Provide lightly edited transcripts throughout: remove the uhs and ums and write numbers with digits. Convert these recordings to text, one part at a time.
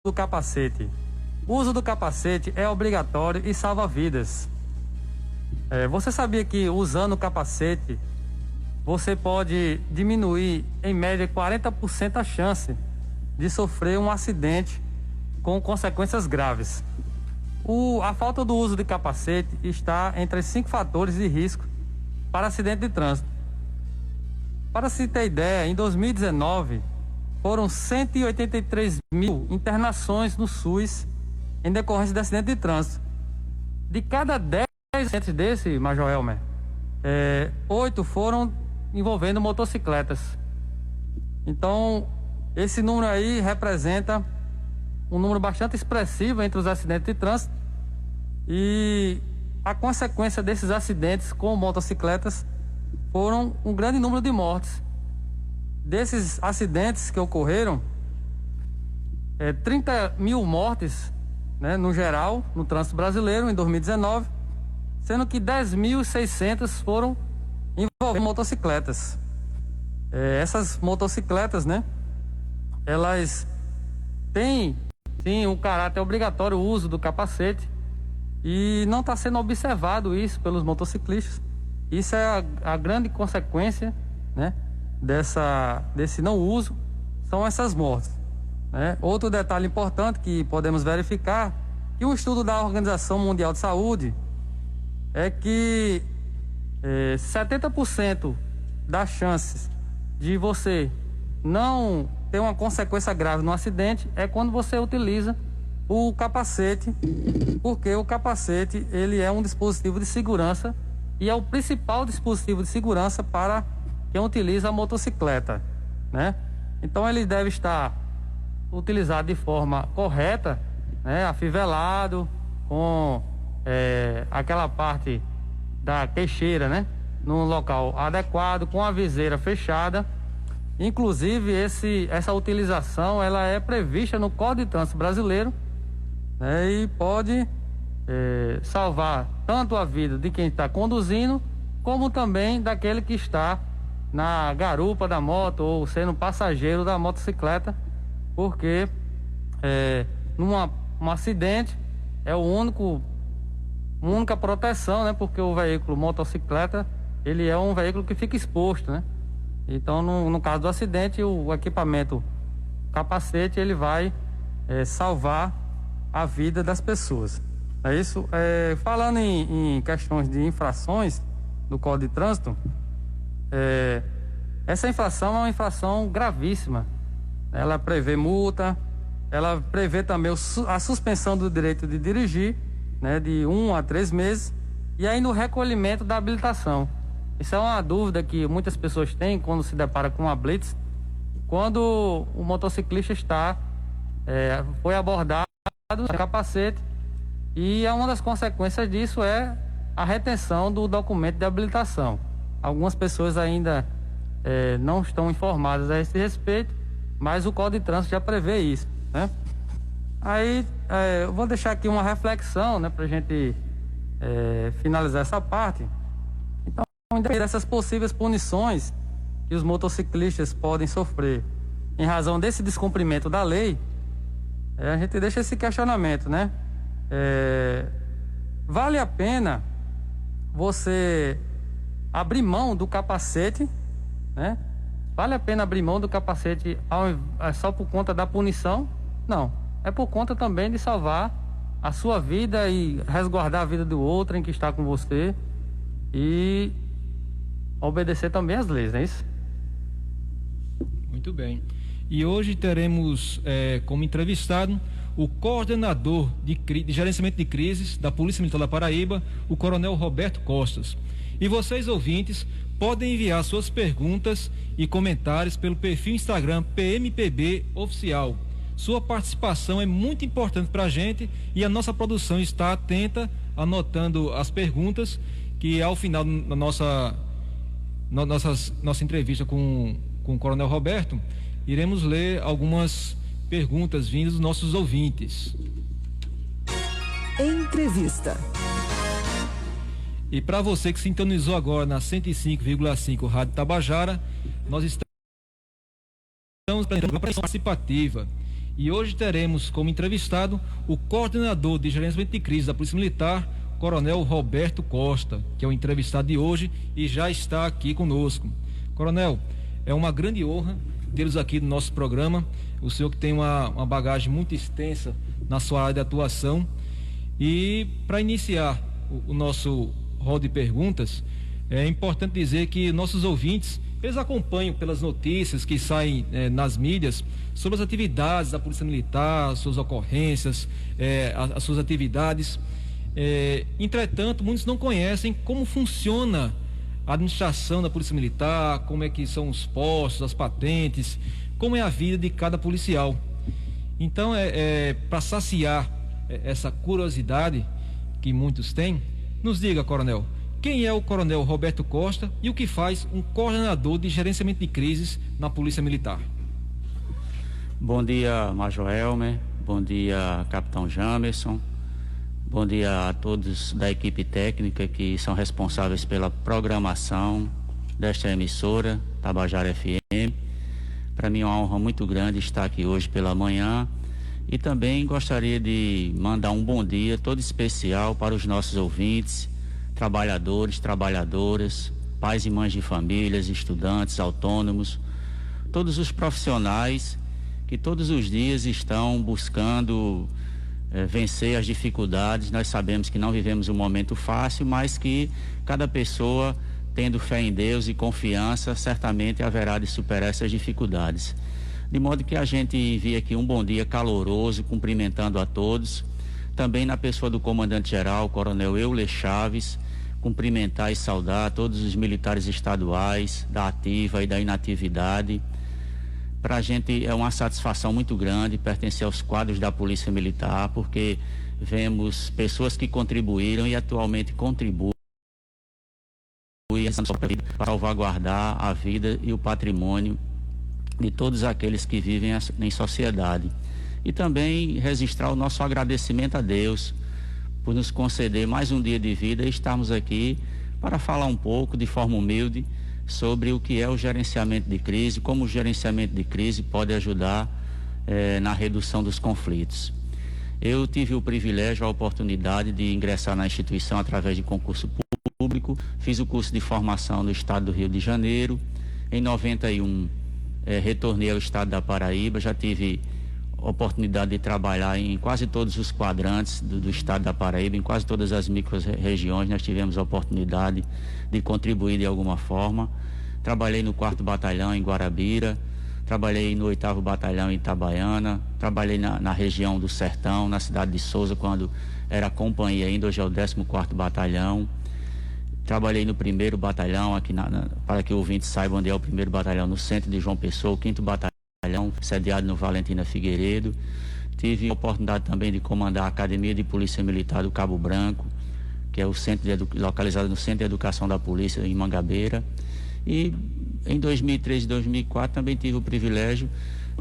do capacete. O uso do capacete é obrigatório e salva vidas. Você sabia que usando o capacete você pode diminuir em média 40% a chance de sofrer um acidente com consequências graves? A falta do uso de capacete está entre os 5 fatores de risco para acidente de trânsito. Para se ter ideia, em 2019 foram 183 mil internações no SUS em decorrência de acidente de trânsito. De cada 10 acidentes desse, Major Elmer, 8 foram envolvendo motocicletas. Então, esse número aí representa um número bastante expressivo entre os acidentes de trânsito, e a consequência desses acidentes com motocicletas foram um grande número de mortes. Desses acidentes que ocorreram, 30 mil mortes, né, no geral, no trânsito brasileiro em 2019, sendo que 10.600 foram envolvendo motocicletas. Essas motocicletas, né, elas têm sim um caráter obrigatório, o uso do capacete, e não está sendo observado isso pelos motociclistas. Isso é a grande consequência, né, desse não uso, são essas mortes, né? Outro detalhe importante que podemos verificar, que um estudo da Organização Mundial de Saúde é que 70% das chances de você não ter uma consequência grave no acidente é quando você utiliza o capacete, porque o capacete ele é um dispositivo de segurança e é o principal dispositivo de segurança para quem utiliza a motocicleta, né? Então ele deve estar utilizado de forma correta, né? Afivelado, com aquela parte da queixeira, né, num local adequado, com a viseira fechada. Inclusive essa utilização ela é prevista no Código de Trânsito Brasileiro, né, e pode salvar tanto a vida de quem está conduzindo, como também daquele que está na garupa da moto ou sendo passageiro da motocicleta, porque num acidente é única proteção, né? Porque o veículo motocicleta, ele é um veículo que fica exposto, né? Então, no caso do acidente, o equipamento capacete, ele vai salvar a vida das pessoas. É isso. Falando em questões de infrações do Código de Trânsito, essa infração é uma infração gravíssima. Ela prevê multa, ela prevê também a suspensão do direito de dirigir, né, de 1 a 3 meses, e aí no recolhimento da habilitação. Isso é uma dúvida que muitas pessoas têm quando se depara com uma blitz, quando o motociclista foi abordado com capacete, e uma das consequências disso é a retenção do documento de habilitação. Algumas pessoas ainda não estão informadas a esse respeito, mas o Código de Trânsito já prevê isso, né? Aí eu vou deixar aqui uma reflexão, né, para a gente finalizar essa parte. Então, dessas possíveis punições que os motociclistas podem sofrer em razão desse descumprimento da lei, a gente deixa esse questionamento, né? Vale a pena você abrir mão do capacete, né? Vale a pena abrir mão do capacete só por conta da punição? Não. É por conta também de salvar a sua vida e resguardar a vida do outro em que está com você e obedecer também às leis, não é isso? Muito bem. E hoje teremos como entrevistado o coordenador de gerenciamento de crises da Polícia Militar da Paraíba, o Coronel Roberto Costas. E vocês, ouvintes, podem enviar suas perguntas e comentários pelo perfil Instagram PMPB Oficial. Sua participação é muito importante para a gente e a nossa produção está atenta, anotando as perguntas, que ao final da nossa entrevista com o Coronel Roberto, iremos ler algumas perguntas vindas dos nossos ouvintes. Entrevista. E para você que sintonizou agora na 105,5 Rádio Tabajara, nós estamos para a participativa. E hoje teremos como entrevistado o coordenador de gerenciamento de crise da Polícia Militar, Coronel Roberto Costa, que é o entrevistado de hoje e já está aqui conosco. Coronel, é uma grande honra tê-los aqui no nosso programa. O senhor que tem uma bagagem muito extensa na sua área de atuação. E para iniciar o nosso rol de perguntas, é importante dizer que nossos ouvintes, eles acompanham pelas notícias que saem nas mídias sobre as atividades da Polícia Militar, as suas ocorrências, as suas atividades. Entretanto, muitos não conhecem como funciona a administração da Polícia Militar, como é que são os postos, as patentes, como é a vida de cada policial. Então, para saciar essa curiosidade que muitos têm, nos diga, Coronel, quem é o Coronel Roberto Costa e o que faz um coordenador de gerenciamento de crises na Polícia Militar? Bom dia, Major Elmer. Bom dia, Capitão Jamerson. Bom dia a todos da equipe técnica que são responsáveis pela programação desta emissora, Tabajara FM. Para mim é uma honra muito grande estar aqui hoje pela manhã e também gostaria de mandar um bom dia todo especial para os nossos ouvintes, trabalhadores, trabalhadoras, pais e mães de famílias, estudantes, autônomos, todos os profissionais que todos os dias estão buscando vencer as dificuldades. Nós sabemos que não vivemos um momento fácil, mas que cada pessoa, tendo fé em Deus e confiança, certamente haverá de superar essas dificuldades. De modo que a gente envia aqui um bom dia caloroso, cumprimentando a todos, também na pessoa do comandante-geral, Coronel Euler Chaves, cumprimentar e saudar todos os militares estaduais, da ativa e da inatividade. Para a gente é uma satisfação muito grande pertencer aos quadros da Polícia Militar, porque vemos pessoas que contribuíram e atualmente contribuem para salvaguardar a vida e o patrimônio de todos aqueles que vivem em sociedade. E também registrar o nosso agradecimento a Deus por nos conceder mais um dia de vida e estarmos aqui para falar um pouco, de forma humilde, sobre o que é o gerenciamento de crise, como o gerenciamento de crise pode ajudar na redução dos conflitos. Eu tive o privilégio, a oportunidade de ingressar na instituição através de concurso público, fiz o curso de formação no estado do Rio de Janeiro. Em 91, retornei ao estado da Paraíba, já tive oportunidade de trabalhar em quase todos os quadrantes do estado da Paraíba, em quase todas as micro-regiões nós tivemos a oportunidade de contribuir de alguma forma. Trabalhei no 4º Batalhão em Guarabira, trabalhei no 8º Batalhão em Itabaiana, trabalhei na região do Sertão, na cidade de Souza, quando era companhia ainda, hoje é o 14º Batalhão. Trabalhei no 1º Batalhão, aqui para que o ouvinte saiba onde é o 1º Batalhão, no centro de João Pessoa, o 5º Batalhão, sediado no Valentina Figueiredo. Tive a oportunidade também de comandar a Academia de Polícia Militar do Cabo Branco, que é o localizado no Centro de Educação da Polícia, em Mangabeira. E em 2003 e 2004 também tive o privilégio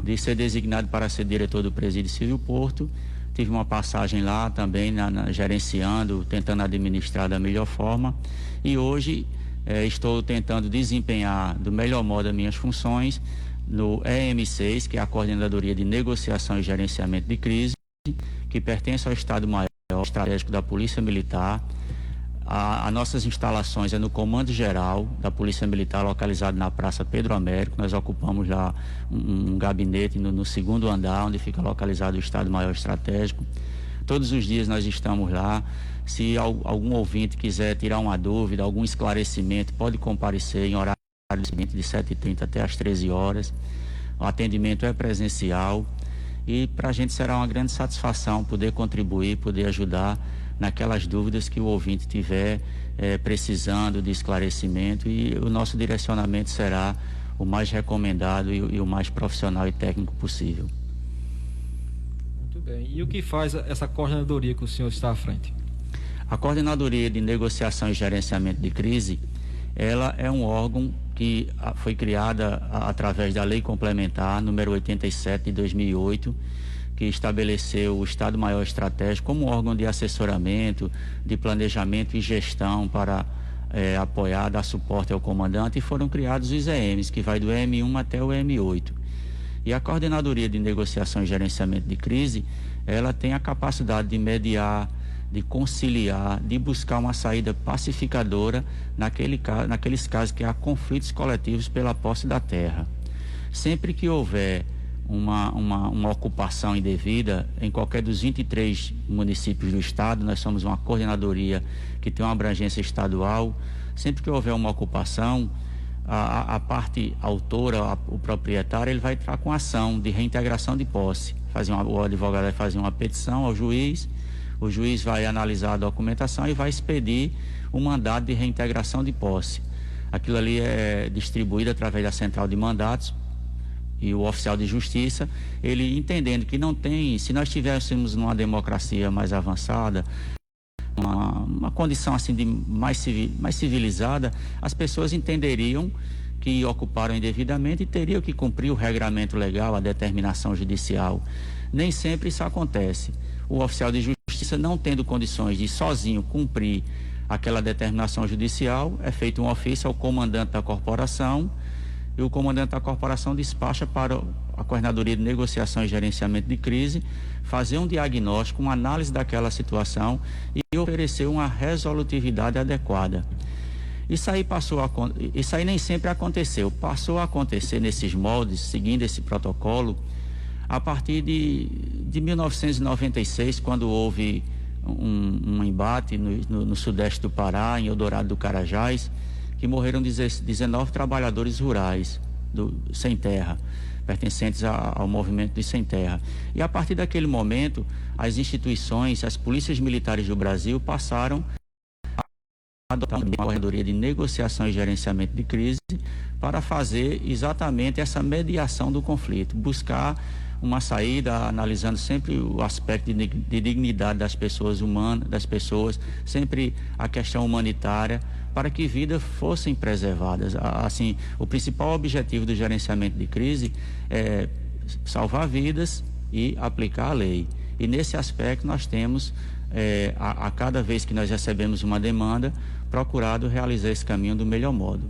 de ser designado para ser diretor do Presídio Civil Porto. Tive uma passagem lá também, gerenciando, tentando administrar da melhor forma. E hoje estou tentando desempenhar do melhor modo as minhas funções no EM6, que é a Coordenadoria de Negociação e Gerenciamento de Crise, que pertence ao Estado-Maior Estratégico da Polícia Militar. As nossas instalações é no Comando Geral da Polícia Militar, localizado na Praça Pedro Américo. Nós ocupamos lá um gabinete no 2º andar, onde fica localizado o Estado-Maior Estratégico. Todos os dias nós estamos lá. Se algum ouvinte quiser tirar uma dúvida, algum esclarecimento, pode comparecer em horário de 7h30 até às 13 horas. O atendimento é presencial e para a gente será uma grande satisfação poder contribuir, poder ajudar naquelas dúvidas que o ouvinte tiver precisando de esclarecimento, e o nosso direcionamento será o mais recomendado e o mais profissional e técnico possível. Muito bem. E o que faz essa coordenadoria que o senhor está à frente? A Coordenadoria de Negociação e Gerenciamento de Crise, ela é um órgão que foi criada através da Lei Complementar número 87 de 2008, que estabeleceu o Estado-Maior Estratégico como órgão de assessoramento, de planejamento e gestão para apoiar, dar suporte ao comandante, e foram criados os EMs, que vai do EM1 até o EM8. E a Coordenadoria de Negociação e Gerenciamento de Crise, ela tem a capacidade de mediar, de conciliar, de buscar uma saída pacificadora naqueles casos que há conflitos coletivos pela posse da terra. Sempre que houver uma ocupação indevida em qualquer dos 23 municípios do estado, nós somos uma coordenadoria que tem uma abrangência estadual. Sempre que houver uma ocupação, a parte autora, o proprietário, ele vai entrar com ação de reintegração de posse. O advogado vai fazer uma petição ao juiz, o juiz vai analisar a documentação e vai expedir o mandado de reintegração de posse. Aquilo ali é distribuído através da central de mandatos, e o oficial de justiça, ele entendendo que não tem, se nós estivéssemos numa democracia mais avançada, uma condição assim de mais civilizada, as pessoas entenderiam que ocuparam indevidamente e teriam que cumprir o regramento legal, a determinação judicial. Nem sempre isso acontece. O oficial de justiça, não tendo condições de sozinho cumprir aquela determinação judicial, é feito um ofício ao comandante da corporação, e o comandante da corporação despacha para a Coordenadoria de Negociação e Gerenciamento de Crise fazer um diagnóstico, uma análise daquela situação e oferecer uma resolutividade adequada. Isso aí nem sempre aconteceu. Passou a acontecer nesses moldes, seguindo esse protocolo, a partir de 1996, quando houve um embate no sudeste do Pará, em Eldorado do Carajás, que morreram 19 trabalhadores rurais sem terra, pertencentes ao movimento dos sem terra. E a partir daquele momento, as instituições, as polícias militares do Brasil passaram a adotar uma corredoria de negociação e gerenciamento de crise para fazer exatamente essa mediação do conflito, buscar uma saída, analisando sempre o aspecto de dignidade das pessoas humanas, sempre a questão humanitária, para que vidas fossem preservadas. Assim, o principal objetivo do gerenciamento de crise é salvar vidas e aplicar a lei. E nesse aspecto nós temos, a cada vez que nós recebemos uma demanda, procurado realizar esse caminho do melhor modo.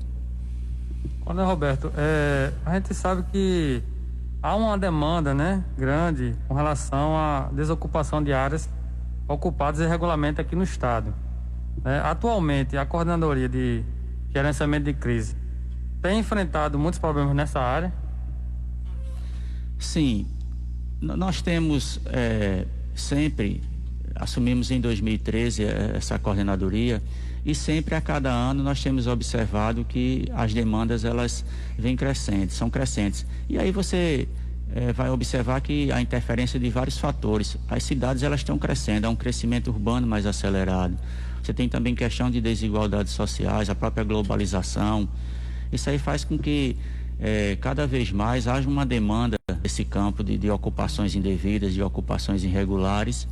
Olha, Roberto, a gente sabe que há uma demanda, né, grande com relação à desocupação de áreas ocupadas irregularmente aqui no estado. Atualmente, a Coordenadoria de Gerenciamento de Crise tem enfrentado muitos problemas nessa área? Sim, nós temos sempre, assumimos em 2013 essa coordenadoria, e sempre a cada ano nós temos observado que as demandas elas vêm crescentes, são crescentes. E aí você vai observar que a interferência de vários fatores. As cidades elas estão crescendo, há um crescimento urbano mais acelerado. Você tem também questão de desigualdades sociais, a própria globalização. Isso aí faz com que cada vez mais haja uma demanda desse campo de ocupações indevidas, de ocupações irregulares.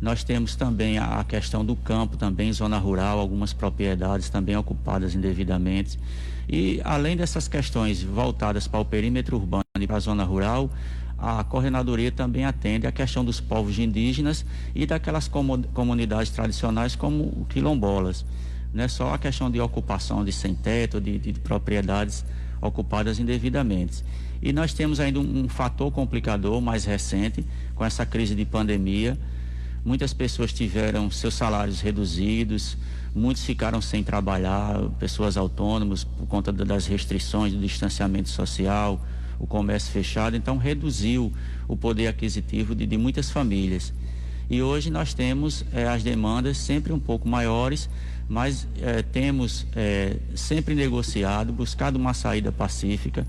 Nós temos também a questão do campo, também zona rural, algumas propriedades também ocupadas indevidamente. E além dessas questões voltadas para o perímetro urbano e para a zona rural, a coordenadoria também atende a questão dos povos indígenas e daquelas comunidades tradicionais como quilombolas. Não é só a questão de ocupação de sem-teto, de propriedades ocupadas indevidamente. E nós temos ainda um fator complicador mais recente, com essa crise de pandemia. Muitas pessoas tiveram seus salários reduzidos, muitos ficaram sem trabalhar, pessoas autônomas por conta das restrições do distanciamento social, o comércio fechado, então reduziu o poder aquisitivo de muitas famílias. E hoje nós temos as demandas sempre um pouco maiores, mas temos sempre negociado, buscado uma saída pacífica.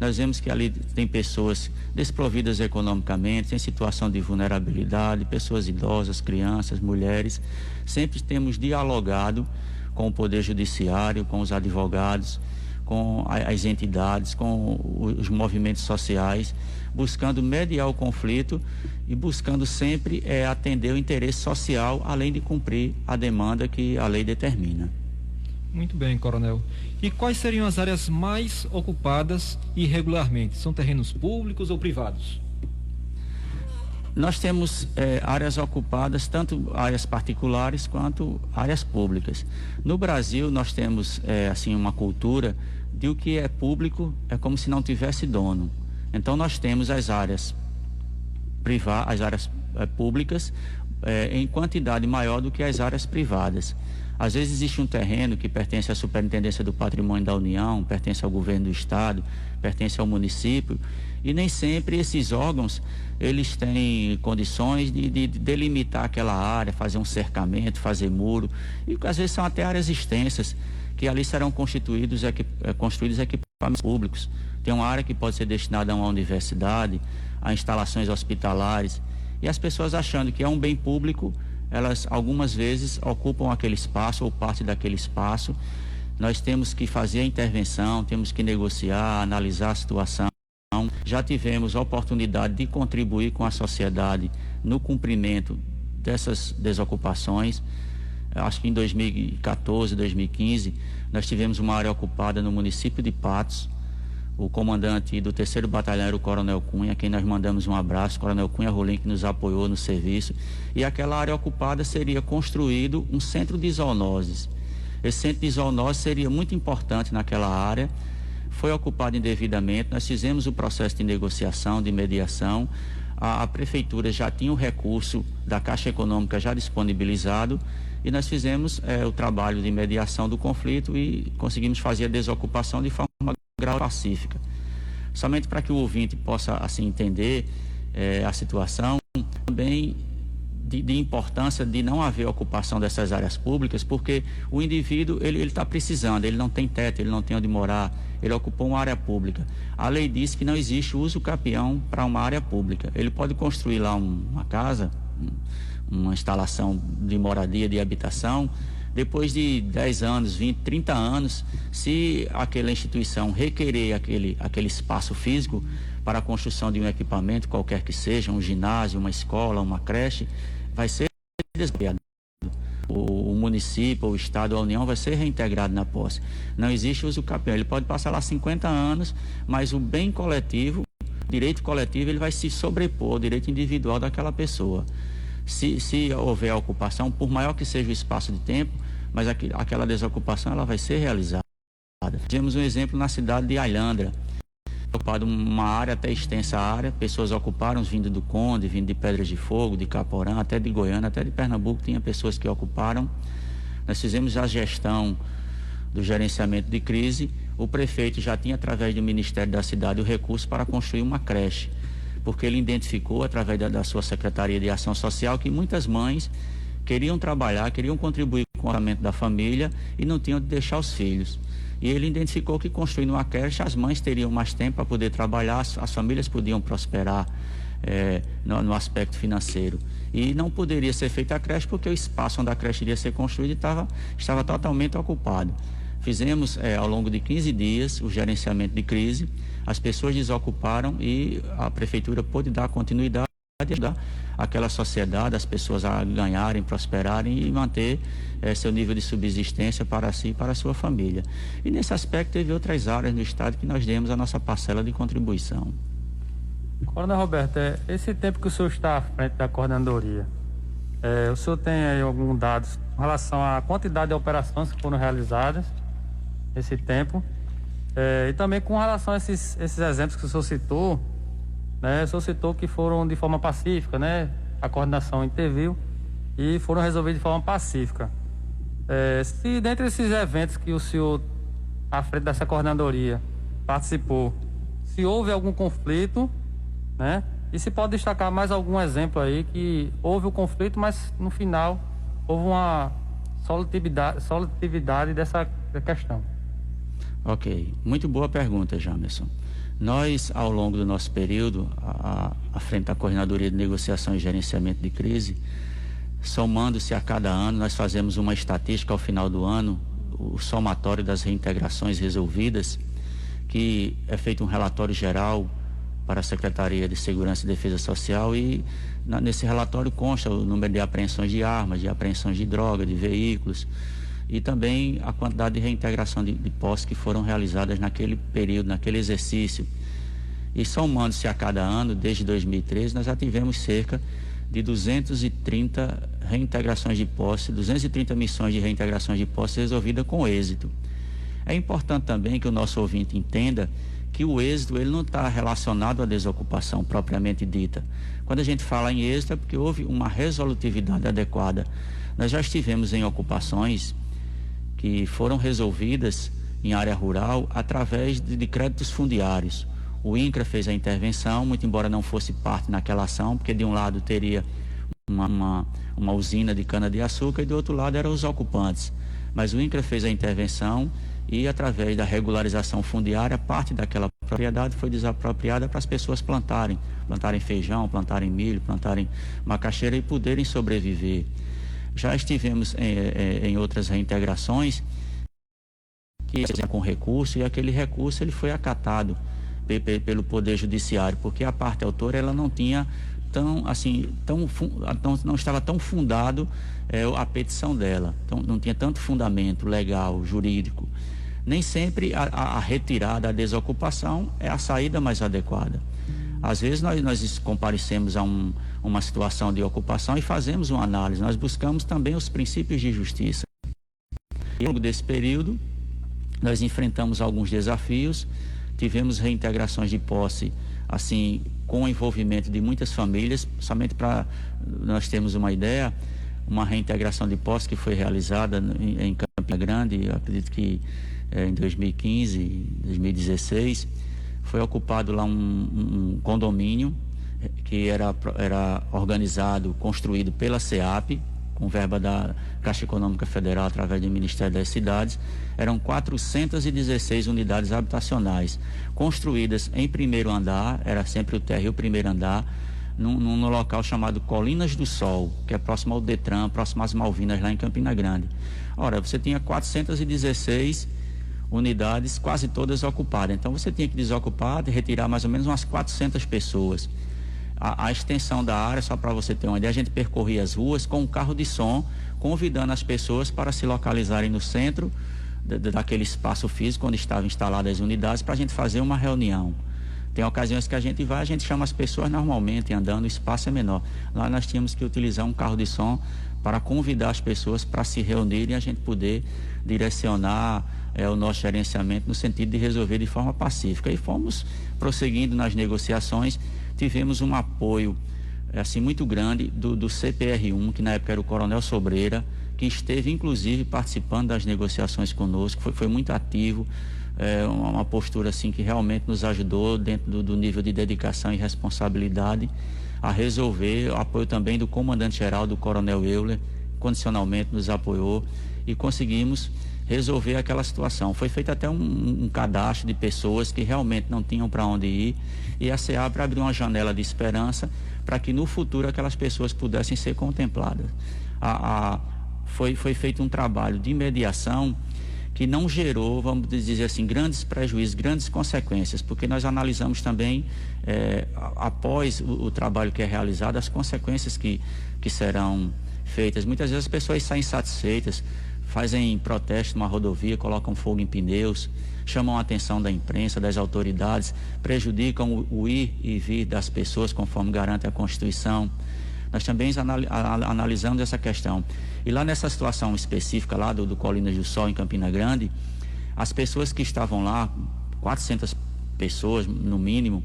Nós vemos que ali tem pessoas desprovidas economicamente, em situação de vulnerabilidade, pessoas idosas, crianças, mulheres. Sempre temos dialogado com o Poder Judiciário, com os advogados, com as entidades, com os movimentos sociais, buscando mediar o conflito e buscando sempre atender o interesse social, além de cumprir a demanda que a lei determina. Muito bem, coronel. E quais seriam as áreas mais ocupadas irregularmente? São terrenos públicos ou privados? Nós temos áreas ocupadas, tanto áreas particulares quanto áreas públicas. No Brasil, nós temos assim uma cultura de o que é público é como se não tivesse dono. Então nós temos as áreas as áreas públicas em quantidade maior do que as áreas privadas. Às vezes existe um terreno que pertence à Superintendência do Patrimônio da União, pertence ao governo do estado, pertence ao município, e nem sempre esses órgãos eles têm condições de delimitar aquela área, fazer um cercamento, fazer muro, e às vezes são até áreas extensas que ali serão construídos equipamentos públicos. Tem uma área que pode ser destinada a uma universidade, a instalações hospitalares, e as pessoas achando que é um bem público, elas algumas vezes ocupam aquele espaço ou parte daquele espaço. Nós temos que fazer a intervenção, temos que negociar, analisar a situação. Já tivemos a oportunidade de contribuir com a sociedade no cumprimento dessas desocupações. Acho que em 2014, 2015, nós tivemos uma área ocupada no município de Patos. O comandante do 3º Batalhão era o Coronel Cunha, a quem nós mandamos um abraço, Coronel Cunha Rolim, que nos apoiou no serviço. E aquela área ocupada seria construído um centro de zoonoses. Esse centro de zoonoses seria muito importante naquela área. Foi ocupado indevidamente, nós fizemos o processo de negociação, de mediação. A prefeitura já tinha o recurso da Caixa Econômica já disponibilizado, e nós fizemos o trabalho de mediação do conflito e conseguimos fazer a desocupação de forma pacífica. Somente para que o ouvinte possa assim entender a situação, também de importância de não haver ocupação dessas áreas públicas, porque o indivíduo ele está precisando, ele não tem teto, ele não tem onde morar, ele ocupou uma área pública. A lei diz que não existe uso capião para uma área pública. Ele pode construir lá uma casa, uma instalação de moradia, de habitação. Depois de 10 anos, 20, 30 anos, se aquela instituição requerer aquele espaço físico para a construção de um equipamento, qualquer que seja, um ginásio, uma escola, uma creche, vai ser desafiado. O município, o estado, a União vai ser reintegrado na posse. Não existe uso capião. Ele pode passar lá 50 anos, mas o bem coletivo, o direito coletivo, ele vai se sobrepor ao direito individual daquela pessoa. Se houver ocupação, por maior que seja o espaço de tempo, mas aquela desocupação ela vai ser realizada. Tivemos um exemplo na cidade de Alhandra, ocupado uma área até extensa área, pessoas ocuparam vindo do Conde, vindo de Pedras de Fogo, de Caporã, até de Goiânia, até de Pernambuco, tinha pessoas que ocuparam. Nós fizemos a gestão do gerenciamento de crise. O prefeito já tinha, através do Ministério da Cidade, o recurso para construir uma creche, porque ele identificou, através da sua Secretaria de Ação Social, que muitas mães queriam trabalhar, queriam contribuir com o orçamento da família e não tinham de deixar os filhos. E ele identificou que construindo uma creche, as mães teriam mais tempo para poder trabalhar, as famílias podiam prosperar no aspecto financeiro. E não poderia ser feita a creche porque o espaço onde a creche iria ser construída estava totalmente ocupado. Fizemos ao longo de 15 dias o gerenciamento de crise, as pessoas desocuparam e a prefeitura pôde dar continuidade e ajudar aquela sociedade, as pessoas a ganharem, prosperarem e manter seu nível de subsistência para si e para a sua família. E nesse aspecto teve outras áreas no estado que nós demos a nossa parcela de contribuição. Coronel Roberto, esse tempo que o senhor está à frente da coordenadoria, o senhor tem aí alguns dados com relação à quantidade de operações que foram realizadas nesse tempo, e também com relação a esses exemplos que o senhor citou, né? O senhor citou que foram de forma pacífica, né? A coordenação interviu e foram resolvidos de forma pacífica. Se dentre esses eventos que o senhor, à frente dessa coordenadoria, participou, se houve algum conflito, né? E se pode destacar mais algum exemplo aí que houve o conflito, mas no final houve uma solutividade dessa questão. Ok, muito boa pergunta, Jamerson. Nós, ao longo do nosso período, à frente da Coordenadoria de Negociação e Gerenciamento de Crise, somando-se a cada ano, nós fazemos uma estatística ao final do ano, o somatório das reintegrações resolvidas, que é feito um relatório geral para a Secretaria de Segurança e Defesa Social, e nesse relatório consta o número de apreensões de armas, de apreensões de droga, de veículos, e também a quantidade de reintegração de posse que foram realizadas naquele período, naquele exercício. E somando-se a cada ano, desde 2013, nós já tivemos cerca de 230 reintegrações de posse, 230 missões de reintegrações de posse resolvidas com êxito. É importante também que o nosso ouvinte entenda que o êxito ele não está relacionado à desocupação propriamente dita. Quando a gente fala em êxito é porque houve uma resolutividade adequada. Nós já estivemos em ocupações que foram resolvidas em área rural através de créditos fundiários. O INCRA fez a intervenção, muito embora não fosse parte naquela ação, porque de um lado teria uma usina de cana-de-açúcar e do outro lado eram os ocupantes. Mas o INCRA fez a intervenção e, através da regularização fundiária, parte daquela propriedade foi desapropriada para as pessoas plantarem feijão, plantarem milho, plantarem macaxeira e poderem sobreviver. Já estivemos em outras reintegrações que com recurso, e aquele recurso ele foi acatado pelo Poder Judiciário, porque a parte autora ela não tinha não estava tão fundado a petição dela, então não tinha tanto fundamento legal, jurídico. Nem sempre a retirada, a desocupação é a saída mais adequada. Às vezes nós comparecemos a uma situação de ocupação e fazemos uma análise, nós buscamos também os princípios de justiça. E ao longo desse período, nós enfrentamos alguns desafios, tivemos reintegrações de posse, assim, com o envolvimento de muitas famílias, somente para nós termos uma ideia, uma reintegração de posse que foi realizada em Campina Grande, acredito que em 2015, 2016, foi ocupado lá um condomínio que era organizado, construído pela SEAP, com verba da Caixa Econômica Federal através do Ministério das Cidades. Eram 416 unidades habitacionais construídas em primeiro andar, era sempre o térreo, o primeiro andar, num local chamado Colinas do Sol, que é próximo ao Detran, próximo às Malvinas, lá em Campina Grande. Ora, você tinha 416 unidades, quase todas ocupadas. Então você tinha que desocupar e retirar mais ou menos umas 400 pessoas. A extensão da área, só para você ter uma ideia, a gente percorria as ruas com um carro de som, convidando as pessoas para se localizarem no centro daquele espaço físico onde estavam instaladas as unidades, para a gente fazer uma reunião. Tem ocasiões que a gente vai, a gente chama as pessoas normalmente, andando, o espaço é menor. Lá nós tínhamos que utilizar um carro de som para convidar as pessoas para se reunirem e a gente poder direcionar o nosso gerenciamento no sentido de resolver de forma pacífica. E fomos prosseguindo nas negociações. Tivemos um apoio assim muito grande do CPR1, que na época era o Coronel Sobreira, que esteve inclusive participando das negociações conosco, foi muito ativo, uma postura assim que realmente nos ajudou dentro do nível de dedicação e responsabilidade a resolver. O apoio também do comandante-geral, do Coronel Euler, condicionalmente nos apoiou e conseguimos resolver aquela situação. Foi feito até um cadastro de pessoas que realmente não tinham para onde ir, e a SEAP abriu uma janela de esperança para que no futuro aquelas pessoas pudessem ser contempladas. Foi feito um trabalho de mediação que não gerou, vamos dizer assim, grandes prejuízos, grandes consequências, porque nós analisamos também, após o trabalho que é realizado, as consequências que serão feitas. Muitas vezes as pessoas saem insatisfeitas, fazem protesto numa rodovia, colocam fogo em pneus, chamam a atenção da imprensa, das autoridades, prejudicam o ir e vir das pessoas conforme garante a Constituição. Nós também analisamos essa questão. E lá nessa situação específica lá do Colinas do Sol, em Campina Grande, as pessoas que estavam lá, 400 pessoas no mínimo,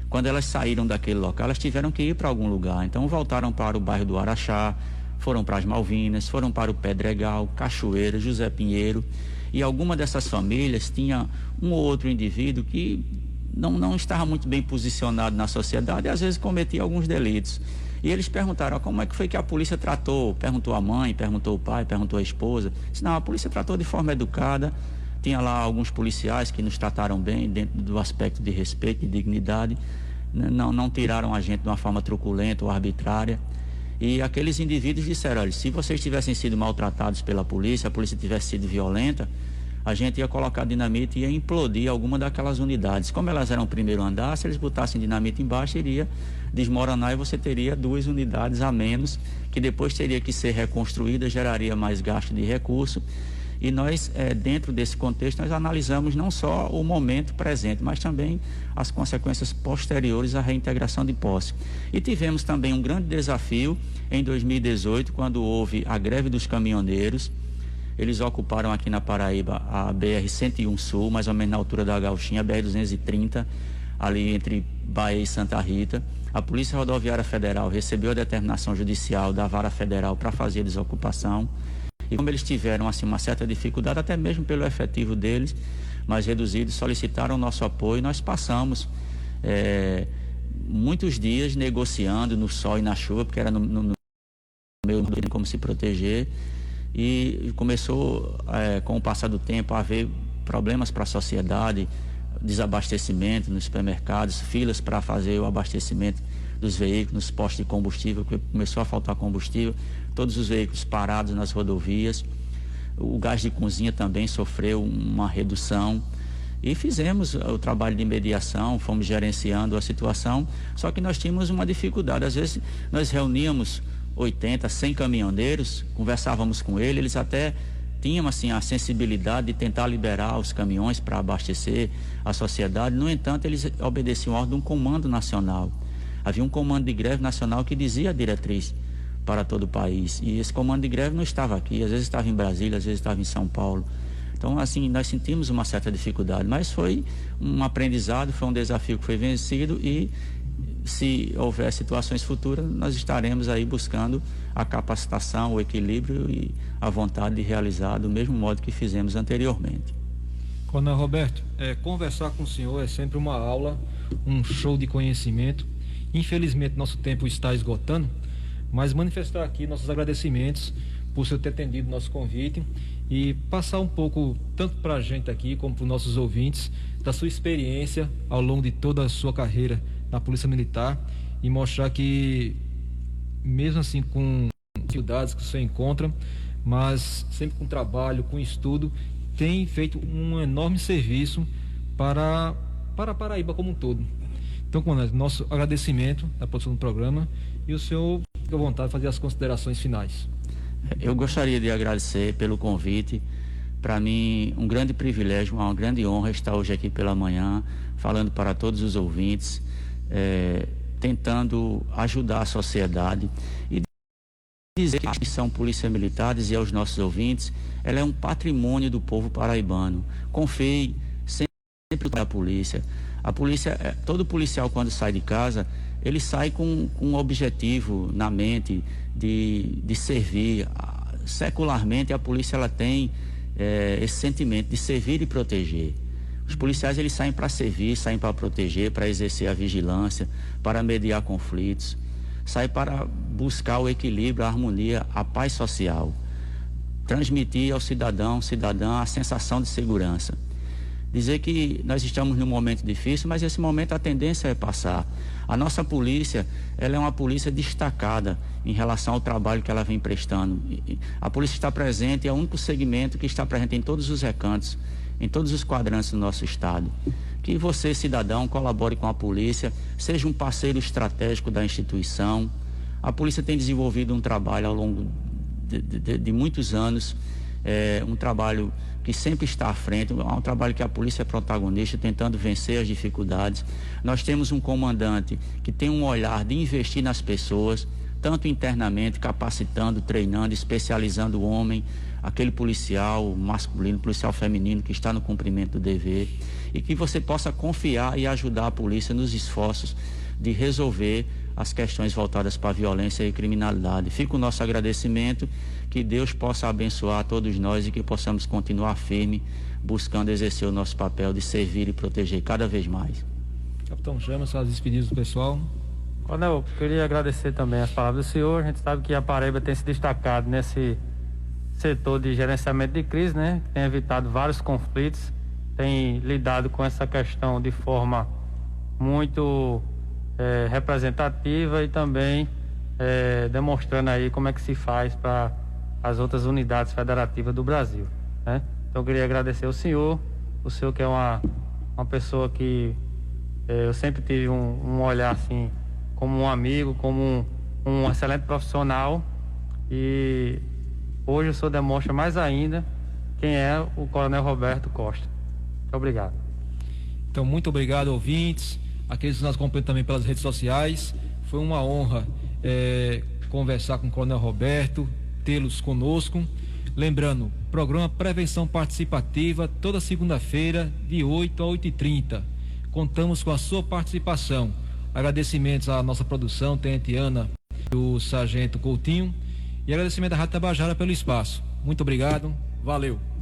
quando elas saíram daquele local, elas tiveram que ir para algum lugar. Então voltaram para o bairro do Araxá, foram para as Malvinas, foram para o Pedregal, Cachoeira, José Pinheiro, e alguma dessas famílias tinha um ou outro indivíduo que não estava muito bem posicionado na sociedade e às vezes cometia alguns delitos. E eles perguntaram, como é que foi que a polícia tratou? Perguntou a mãe, perguntou o pai, perguntou a esposa. Disse, não, a polícia tratou de forma educada. Tinha lá alguns policiais que nos trataram bem dentro do aspecto de respeito e dignidade. Não tiraram a gente de uma forma truculenta ou arbitrária. E aqueles indivíduos disseram, olha, se vocês tivessem sido maltratados pela polícia, a polícia tivesse sido violenta, a gente ia colocar dinamite e ia implodir alguma daquelas unidades. Como elas eram o primeiro andar, se eles botassem dinamite embaixo, iria desmoronar e você teria 2 unidades a menos, que depois teria que ser reconstruída, geraria mais gasto de recurso. E nós, dentro desse contexto, nós analisamos não só o momento presente, mas também as consequências posteriores à reintegração de posse. E tivemos também um grande desafio em 2018, quando houve a greve dos caminhoneiros. Eles ocuparam aqui na Paraíba a BR-101 Sul, mais ou menos na altura da Gauchinha, a BR-230, ali entre Bahia e Santa Rita. A Polícia Rodoviária Federal recebeu a determinação judicial da Vara Federal para fazer a desocupação. E como eles tiveram assim, uma certa dificuldade, até mesmo pelo efetivo deles, mas reduzido, solicitaram o nosso apoio. Nós passamos muitos dias negociando no sol e na chuva, porque era no meio do como se proteger. E começou, com o passar do tempo, a haver problemas para a sociedade, desabastecimento nos supermercados, filas para fazer o abastecimento dos veículos, nos postos de combustível, porque começou a faltar combustível, todos os veículos parados nas rodovias. O gás de cozinha também sofreu uma redução e fizemos o trabalho de mediação, fomos gerenciando a situação, só que nós tínhamos uma dificuldade. Às vezes nós reuníamos 80, 100 caminhoneiros, conversávamos com eles até tinham assim a sensibilidade de tentar liberar os caminhões para abastecer a sociedade. No entanto, eles obedeciam a ordem de um comando nacional. Havia um comando de greve nacional que dizia a diretriz para todo o país, e esse comando de greve não estava aqui, às vezes estava em Brasília, às vezes estava em São Paulo. Então, assim, nós sentimos uma certa dificuldade, mas foi um aprendizado, foi um desafio que foi vencido, e se houver situações futuras, nós estaremos aí buscando a capacitação, o equilíbrio e a vontade de realizar do mesmo modo que fizemos anteriormente. Coronel Roberto, conversar com o senhor é sempre uma aula, um show de conhecimento. Infelizmente, nosso tempo está esgotando, mas manifestar aqui nossos agradecimentos por o senhor ter atendido nosso convite e passar um pouco, tanto para a gente aqui como para os nossos ouvintes, da sua experiência ao longo de toda a sua carreira na Polícia Militar, e mostrar que, mesmo assim, com dificuldades que o senhor encontra, mas sempre com trabalho, com estudo, tem feito um enorme serviço para a Paraíba como um todo. Então, com nosso agradecimento da produção do programa, e o senhor fica à vontade de fazer as considerações finais. Eu gostaria de agradecer pelo convite. Para mim, um grande privilégio, uma grande honra estar hoje aqui pela manhã, falando para todos os ouvintes, tentando ajudar a sociedade e dizer que a missão Polícia Militares e aos nossos ouvintes, ela é um patrimônio do povo paraibano. Confie sempre na polícia. A polícia, todo policial, quando sai de casa, ele sai com um objetivo na mente de servir. Secularmente, a polícia ela tem esse sentimento de servir e proteger. Os policiais, eles saem para servir, saem para proteger, para exercer a vigilância, para mediar conflitos, saem para buscar o equilíbrio, a harmonia, a paz social, transmitir ao cidadão, cidadã, a sensação de segurança. Dizer que nós estamos num momento difícil, mas esse momento a tendência é passar. A nossa polícia, ela é uma polícia destacada em relação ao trabalho que ela vem prestando. A polícia está presente, é o único segmento que está presente em todos os recantos, em todos os quadrantes do nosso estado. Que você, cidadão, colabore com a polícia, seja um parceiro estratégico da instituição. A polícia tem desenvolvido um trabalho ao longo de muitos anos, um trabalho que sempre está à frente, um trabalho que a polícia é protagonista, tentando vencer as dificuldades. Nós temos um comandante que tem um olhar de investir nas pessoas, tanto internamente, capacitando, treinando, especializando o homem, aquele policial masculino, policial feminino que está no cumprimento do dever, e que você possa confiar e ajudar a polícia nos esforços de resolver as questões voltadas para a violência e criminalidade. Fica o nosso agradecimento, que Deus possa abençoar todos nós e que possamos continuar firme, buscando exercer o nosso papel de servir e proteger cada vez mais. Capitão Chamas, as despedidas do pessoal. Coronel, queria agradecer também as palavras do senhor. A gente sabe que a Paraíba tem se destacado nesse setor de gerenciamento de crise, né? Tem evitado vários conflitos, tem lidado com essa questão de forma muito representativa e também demonstrando aí como é que se faz para as outras unidades federativas do Brasil, né? Então eu queria agradecer o senhor que é uma pessoa que eu sempre tive um olhar assim, como um amigo, como um excelente profissional, e hoje o senhor demonstra mais ainda quem é o Coronel Roberto Costa. Muito obrigado. Então, muito obrigado, ouvintes, aqueles que nos acompanham também pelas redes sociais. Foi uma honra conversar com o Coronel Roberto, tê-los conosco. Lembrando, programa Prevenção Participativa, toda segunda-feira, de 8 a 8h30. Contamos com a sua participação. Agradecimentos à nossa produção, Tenente Ana e o Sargento Coutinho. E agradecimento à Rádio Tabajara pelo espaço. Muito obrigado. Valeu.